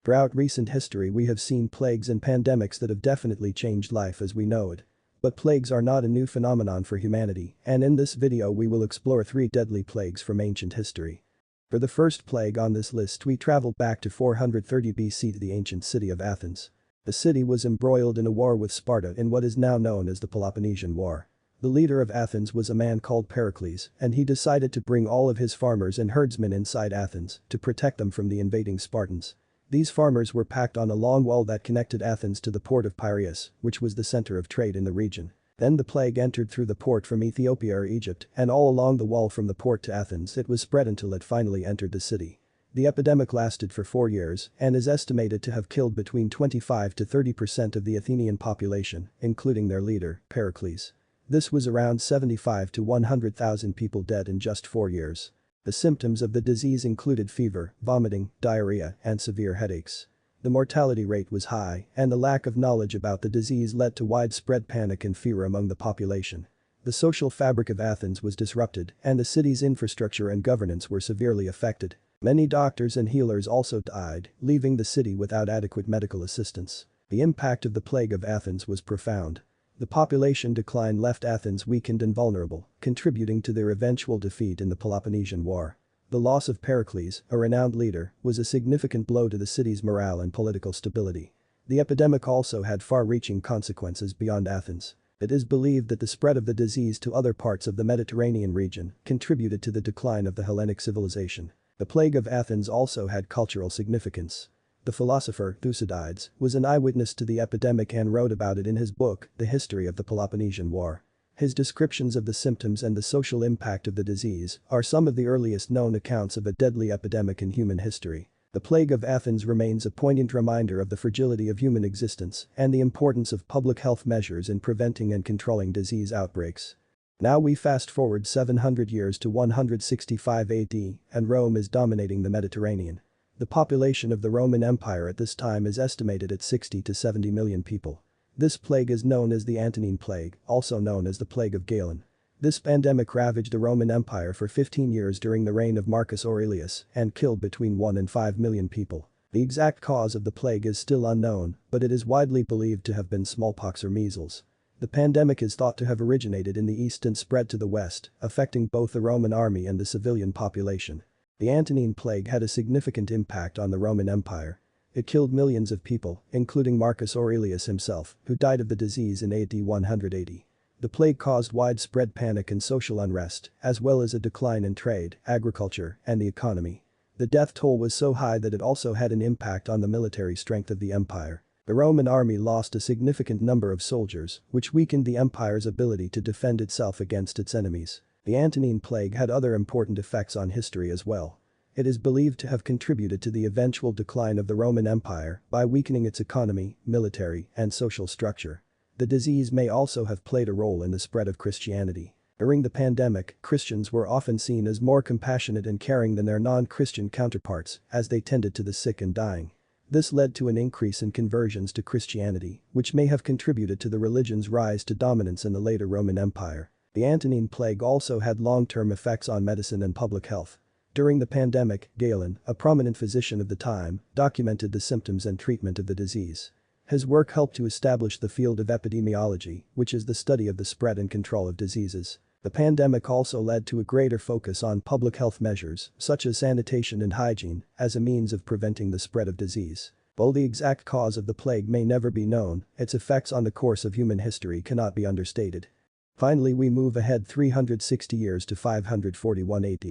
Throughout recent history we have seen plagues and pandemics that have definitely changed life as we know it. But plagues are not a new phenomenon for humanity, and in this video we will explore 3 deadly plagues from ancient history. For the first plague on this list we travel back to 430 BC to the ancient city of Athens. The city was embroiled in a war with Sparta in what is now known as the Peloponnesian War. The leader of Athens was a man called Pericles, and he decided to bring all of his farmers and herdsmen inside Athens to protect them from the invading Spartans. These farmers were packed on a long wall that connected Athens to the port of Piraeus, which was the center of trade in the region. Then the plague entered through the port from Ethiopia or Egypt, and all along the wall from the port to Athens it was spread until it finally entered the city. The epidemic lasted for 4 years and is estimated to have killed between 25 to 30% of the Athenian population, including their leader, Pericles. This was around 75 to 100,000 people dead in just 4 years. The symptoms of the disease included fever, vomiting, diarrhea, and severe headaches. The mortality rate was high, and the lack of knowledge about the disease led to widespread panic and fear among the population. The social fabric of Athens was disrupted, and the city's infrastructure and governance were severely affected. Many doctors and healers also died, leaving the city without adequate medical assistance. The impact of the Plague of Athens was profound. The population decline left Athens weakened and vulnerable, contributing to their eventual defeat in the Peloponnesian War. The loss of Pericles, a renowned leader, was a significant blow to the city's morale and political stability. The epidemic also had far-reaching consequences beyond Athens. It is believed that the spread of the disease to other parts of the Mediterranean region contributed to the decline of the Hellenic civilization. The Plague of Athens also had cultural significance. The philosopher, Thucydides, was an eyewitness to the epidemic and wrote about it in his book, The History of the Peloponnesian War. His descriptions of the symptoms and the social impact of the disease are some of the earliest known accounts of a deadly epidemic in human history. The Plague of Athens remains a poignant reminder of the fragility of human existence and the importance of public health measures in preventing and controlling disease outbreaks. Now we fast forward 700 years to 165 AD, and Rome is dominating the Mediterranean. The population of the Roman Empire at this time is estimated at 60 to 70 million people. This plague is known as the Antonine Plague, also known as the Plague of Galen. This pandemic ravaged the Roman Empire for 15 years during the reign of Marcus Aurelius and killed between 1 and 5 million people. The exact cause of the plague is still unknown, but it is widely believed to have been smallpox or measles. The pandemic is thought to have originated in the east and spread to the west, affecting both the Roman army and the civilian population. The Antonine Plague had a significant impact on the Roman Empire. It killed millions of people, including Marcus Aurelius himself, who died of the disease in AD 180. The plague caused widespread panic and social unrest, as well as a decline in trade, agriculture, and the economy. The death toll was so high that it also had an impact on the military strength of the empire. The Roman army lost a significant number of soldiers, which weakened the empire's ability to defend itself against its enemies. The Antonine Plague had other important effects on history as well. It is believed to have contributed to the eventual decline of the Roman Empire by weakening its economy, military, and social structure. The disease may also have played a role in the spread of Christianity. During the pandemic, Christians were often seen as more compassionate and caring than their non-Christian counterparts, as they tended to the sick and dying. This led to an increase in conversions to Christianity, which may have contributed to the religion's rise to dominance in the later Roman Empire. The Antonine Plague also had long-term effects on medicine and public health. During the pandemic, Galen, a prominent physician of the time, documented the symptoms and treatment of the disease. His work helped to establish the field of epidemiology, which is the study of the spread and control of diseases. The pandemic also led to a greater focus on public health measures, such as sanitation and hygiene, as a means of preventing the spread of disease. While the exact cause of the plague may never be known, its effects on the course of human history cannot be understated. Finally, we move ahead 360 years to 541 AD.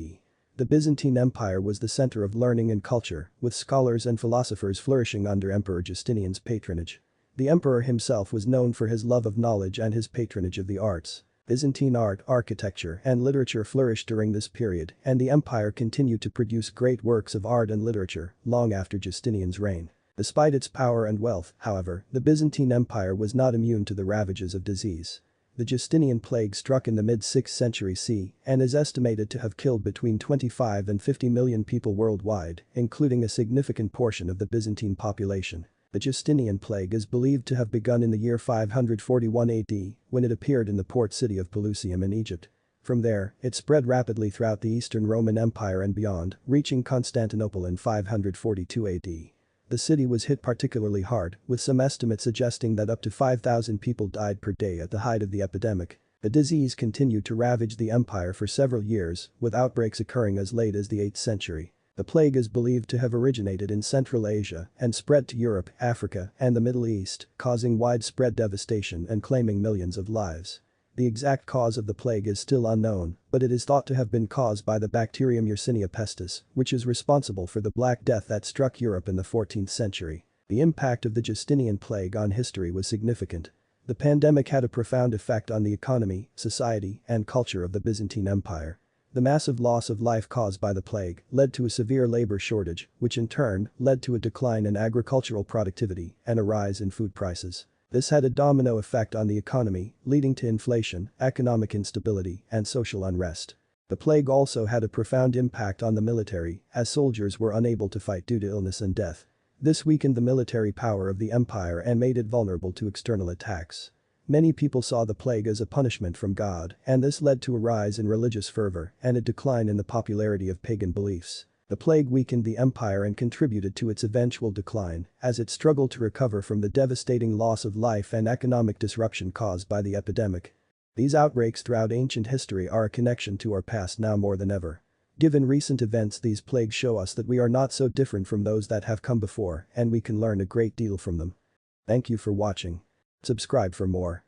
The Byzantine Empire was the center of learning and culture, with scholars and philosophers flourishing under Emperor Justinian's patronage. The emperor himself was known for his love of knowledge and his patronage of the arts. Byzantine art, architecture, and literature flourished during this period, and the empire continued to produce great works of art and literature long after Justinian's reign. Despite its power and wealth, however, the Byzantine Empire was not immune to the ravages of disease. The Justinian Plague struck in the mid-6th century CE and is estimated to have killed between 25 and 50 million people worldwide, including a significant portion of the Byzantine population. The Justinian Plague is believed to have begun in the year 541 AD, when it appeared in the port city of Pelusium in Egypt. From there, it spread rapidly throughout the Eastern Roman Empire and beyond, reaching Constantinople in 542 AD. The city was hit particularly hard, with some estimates suggesting that up to 5,000 people died per day at the height of the epidemic. The disease continued to ravage the empire for several years, with outbreaks occurring as late as the 8th century. The plague is believed to have originated in Central Asia and spread to Europe, Africa, and the Middle East, causing widespread devastation and claiming millions of lives. The exact cause of the plague is still unknown, but it is thought to have been caused by the bacterium Yersinia pestis, which is responsible for the Black Death that struck Europe in the 14th century. The impact of the Justinian plague on history was significant. The pandemic had a profound effect on the economy, society, and culture of the Byzantine Empire. The massive loss of life caused by the plague led to a severe labor shortage, which in turn led to a decline in agricultural productivity and a rise in food prices. This had a domino effect on the economy, leading to inflation, economic instability, and social unrest. The plague also had a profound impact on the military, as soldiers were unable to fight due to illness and death. This weakened the military power of the empire and made it vulnerable to external attacks. Many people saw the plague as a punishment from God, and this led to a rise in religious fervor and a decline in the popularity of pagan beliefs. The plague weakened the empire and contributed to its eventual decline, as it struggled to recover from the devastating loss of life and economic disruption caused by the epidemic. These outbreaks throughout ancient history are a connection to our past now more than ever. Given recent events, these plagues show us that we are not so different from those that have come before, and we can learn a great deal from them. Thank you for watching. Subscribe for more.